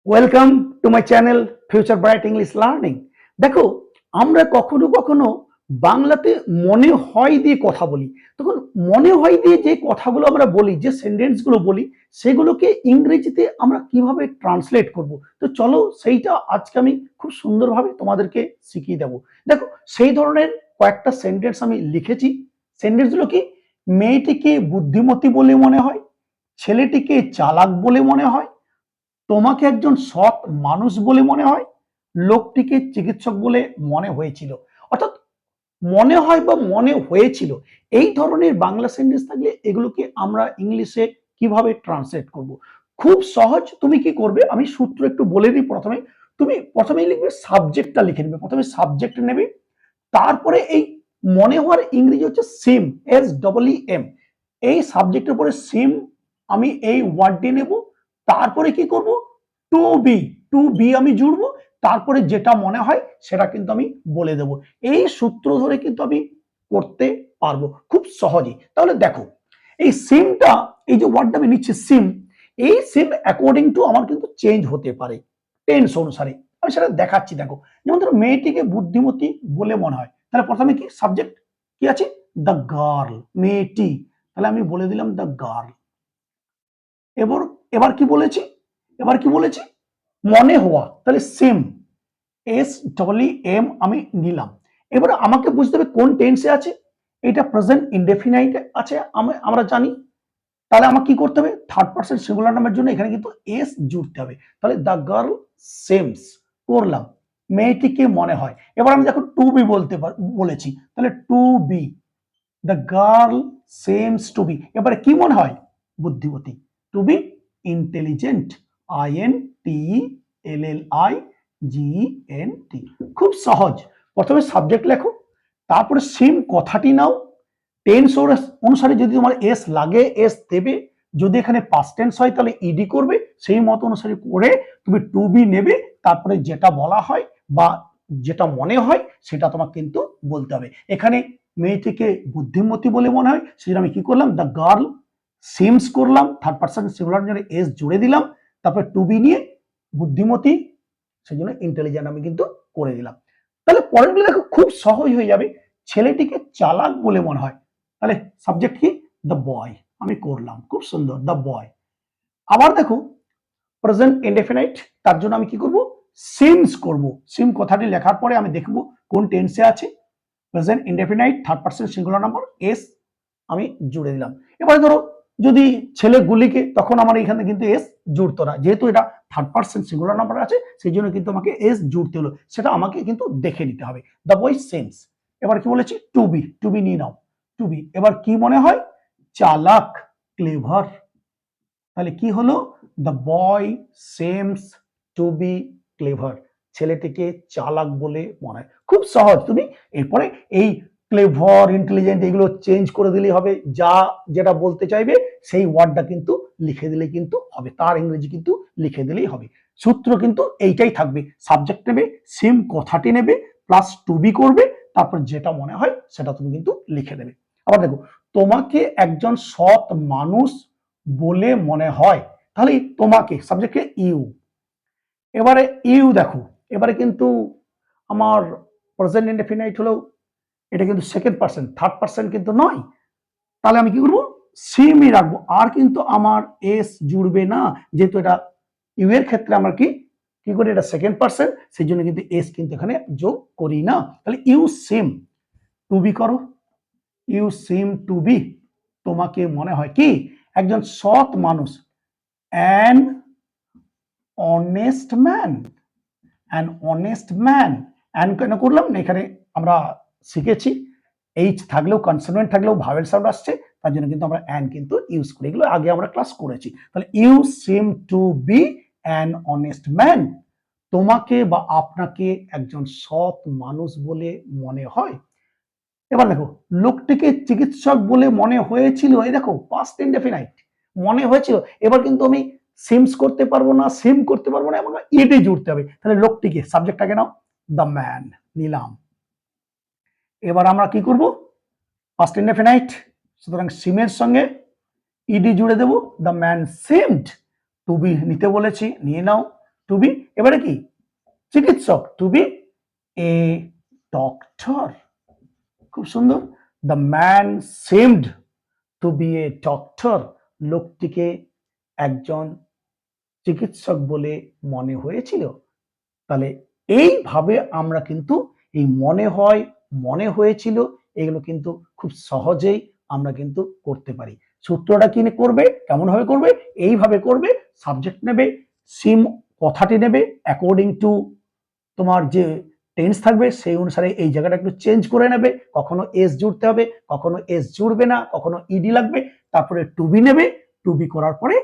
Welcome to my channel future bright English learning. দেখো, আমরা কখনো কখনো বাংলাতে মনে হয় দিয়ে কথা বলি। তখন মনে হয় দিয়ে যে কথাগুলো আমরা বলি, যে সেন্টেন্সগুলো বলি, সেগুলোকে ইংরেজিতে আমরা কিভাবে ট্রান্সলেট করব। তো চলো সেইটা আজকে আমি খুব সুন্দরভাবে তোমাদেরকে শিখিয়ে দেব। দেখো, সেই ধরনের কয়েকটা সেন্টেন্স আমি লিখেছি। সেন্টেন্সগুলো কি? মেয়েটিকে বুদ্ধিমতী বলে মনে হয়, ছেলেটিকে চালাক বলে মনে হয়, তোমাকে একজন সৎ মানুষ বলে মনে হয়, লোকটিকে চিকিৎসক বলে মনে হয়েছিল। অর্থাৎ মনে হয় বা মনে হয়েছিল, এই ধরনের বাংলা সেন্টেন্স থাকলে এগুলোকে আমরা ইংলিশে কিভাবে ট্রান্সলেট করব। খুব সহজ। তুমি কি করবে, আমি সূত্র একটু বলে দিই। তুমি প্রথমেই লিখবে, সাবজেক্টটা লিখে নেবে। প্রথমে সাবজেক্ট নেবে, তারপরে এই মনে হওয়ার ইংরেজি হচ্ছে সিম, SEEM। এই সাবজেক্টের পরে সিম, আমি এই ওয়ার্ডটি নেব। তারপরে কি করব, টু বি আমি জুড়বো। তারপরে যেটা মনে হয় সেটা কিন্তু আমি বলে দেব। এই সূত্র ধরে কিন্তু আমি করতে পারবো খুব সহজেই। তাহলে দেখো, এই সিমটা, এই যে ওয়ার্ডটা আমি নিচ্ছি সিম, এই সিম অ্যাকর্ডিং টু আমার কিন্তু চেঞ্জ হতে পারে টেন্স অনুসারে। আমি সেটা দেখাচ্ছি। দেখো, যেমন ধরো মেয়েটিকে বুদ্ধিমতী বলে মনে হয়, তাহলে প্রথমে কি সাবজেক্ট কি আছে, দ্য গার্ল, মেয়েটি। তাহলে আমি বলে দিলাম দ্য গার্ল। এবার এবার কি বলেছি, মনে হওয়া, তাহলে সেম, SEEM আমি নিলাম। এবার আমাকে বুঝতে হবে কোন টেন্সে আছে। এটা প্রেজেন্ট ইনডেফিনাইট আছে, আমরা জানি। তাহলে আমাকে কি করতে হবে, থার্ড পারসন সিঙ্গুলার নামের জন্য এখানে কিন্তু এস জুড়তে হবে। তাহলে দ্য গার্ল সেমস করলাম, মেয়েটিকে মনে হয়। এবার আমি দেখো টু বি বলেছি, তাহলে to be, the girl seems to be. এবারে কি মনে হয়, বুদ্ধিমতী। To be intelligent, INTELLIGENT। খুব সহজ। প্রথমে সাবজেক্ট লেখো, তারপরে সেম কথাটি নাও। টেন্স অনুসারে যদি তোমার এস লাগে এস দেবে, যদি এখানে পাস্ট টেন্স হয় তাহলে ইডি করবে। সেই মত অনুসারে করে তুমি টু বি নেবে। তারপরে যেটা বলা হয় বা যেটা মনে হয় সেটা তোমাকে কিন্তু বলতে হবে। এখানে মেয়েটিকে বুদ্ধিমতী বলে মনে হয়, সেজন্য আমি কি করলাম, দ্য গার্ল সিমস করলাম, থার্ড পারসন সিঙ্গুলার জন্য এস জুড়ে দিলাম। তারপরে টু বি নিয়ে বুদ্ধিমতী, সেই জন্য ইন্টেলিজেন্ট আমি কিন্তু করে দিলাম। তাহলে পরেরগুলো দেখো খুব সহজ হয়ে যাবে। ছেলেটিকে চালাক বলে মনে হয়, তাহলে সাবজেক্ট কি, দ্য বয়, আমি করলাম, খুব সুন্দর, দ্য বয়। আবার দেখো প্রেজেন্ট ইনডেফিনাইট, তার জন্য আমি কি করব, সিমস করব। সিম কথাটি লেখার পরে আমি দেখব কোন টেন্সে আছে। Present indefinite, third person singular number, S আমি জুড়ে দিলাম। এবারে ধরো যদি ছেলেগুলিকে, তখন আমার এখানে কিন্তু এস জুড়তো না, যেহেতু এটা থার্ড পারসন সিঙ্গুলার নাম্বার আছে, সেই জন্য কিন্তু আমাকে এস জুড়তে হলো। সেটা আমাকে কিন্তু দেখে নিতে হবে। The boy সেমস। এবার কি বলেছি, টু বি নিয়ে নাও, টু বি। এবার কি মনে হয়, চালাক, ক্লেভার। তাহলে কি হলো, the boy সেমস to B clever. ছেলেটিকে চালাক বলে মনে হয়। খুব সহজ। তুমি এরপরে এই ক্লেভার, ইন্টেলিজেন্ট এগুলো চেঞ্জ করে দিলেই হবে। যেটা বলতে চাইবে সেই ওয়ার্ডটা কিন্তু লিখে দিলে কিন্তু হবে, তার ইংরেজি কিন্তু লিখে দিলেই হবে। সূত্র কিন্তু এইটাই থাকবে। সাবজেক্ট নেবে, সিম কথাটি নেবে, প্লাস টু বি করবে, তারপর যেটা মনে হয় সেটা তুমি কিন্তু লিখে দেবে। আবার দেখো, তোমাকে একজন সৎ মানুষ বলে মনে হয়, তাহলে তোমাকে সাবজেক্টে ইউ। এবারে ইউ দেখো, এবারে কিন্তু আমার প্রেজেন্ট ইনডেফিনাইট হলেও এটা কিন্তু সেকেন্ড পারসন, থার্ড পারসন কিন্তু নয়। তাহলে আমি কি করবো, সিমই রাখবো, আর কিন্তু আমার এস জুড়বে না, যেহেতু এটা ইউ এর ক্ষেত্রে আমার কি কি করি, এটা সেকেন্ড পারসন, সেই জন্য কিন্তু এস কিন্তু এখানে যোগ করি না। তাহলে ইউ সিম টু বি করো, ইউ সিম টু বি, তোমাকে মনে হয় কি একজন সৎ মানুষ, অ্যান অনেস্ট ম্যান, অ্যান কেন করলাম না, এখানে আমরা শিখেছি এইচ থাকলেও, কনসোনেন্ট থাকলেও ভাওয়েল সাউন্ড আসছে, তার জন্য কিন্তু আমরা অ্যান কিন্তু ইউজ করি। এগুলো আগে আমরা ক্লাস করেছি। তাহলে you seem to be an honest man, তোমাকে বা আপনাকে একজন সৎ মানুষ বলে মনে হয়। এবার দেখো, লোকটিকে চিকিৎসক বলে মনে হয়েছিল, এই দেখো পাস্ট ইনডেফিনাইট, মনে হয়েছিল। এবার কিন্তু আমি সিমস করতে পারবো না, সিম করতে পারবো না, এমন ইডি জুড়তে হবে। তাহলে লোকটিকে, সাবজেক্টটাকে নাও, দ্য ম্যান নিলাম। এবার আমরা কি করব, পাস্ট ইনডেফিনাইট, সুতরাং সিমের সঙ্গে ইডি জুড়ে দেব, the man seemed to be নিতে বলেছি, নিয়ে নাও। টু বি, এবারে কি চিকিৎসক, টু বি এ ডক্টর। খুব সুন্দর। The man seemed to be a doctor, লোকটিকে একজন চিকিৎসক বলে মনে হয়েছিল। তাহলে এইভাবে আমরা কিন্তু এই মনে হয়, মনে হয়েছিল, এগুলো কিন্তু খুব সহজেই আমরা কিন্তু করতে পারি। সূত্রটা কি করবে, কেমন ভাবে করবে, এইভাবে করবে। সাবজেক্ট নেবে, সিম কথাটি নেবে, অ্যাকর্ডিং টু তোমার যে টেন্স থাকবে সেই অনুসারে এই জায়গাটা একটু চেঞ্জ করে নেবে। কখনো এস জুড়তে হবে, কখনো এস জুড়বে না, কখনো ইডি লাগবে। তারপরে টু বি নেবে, টু বি করার পরে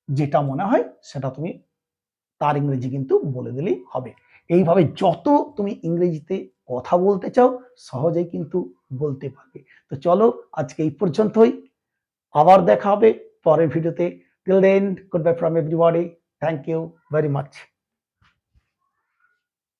যেটা মনে হয় সেটা তুমি তার ইংরেজি কিন্তু বলে দিলেই হবে। এইভাবে যত তুমি ইংরেজিতে কথা বলতে চাও সহজেই কিন্তু বলতে পারবে। তো চলো আজকে এই পর্যন্তই, আবার দেখা হবে পরের ভিডিওতে। Till then, goodbye from everybody, thank you very much.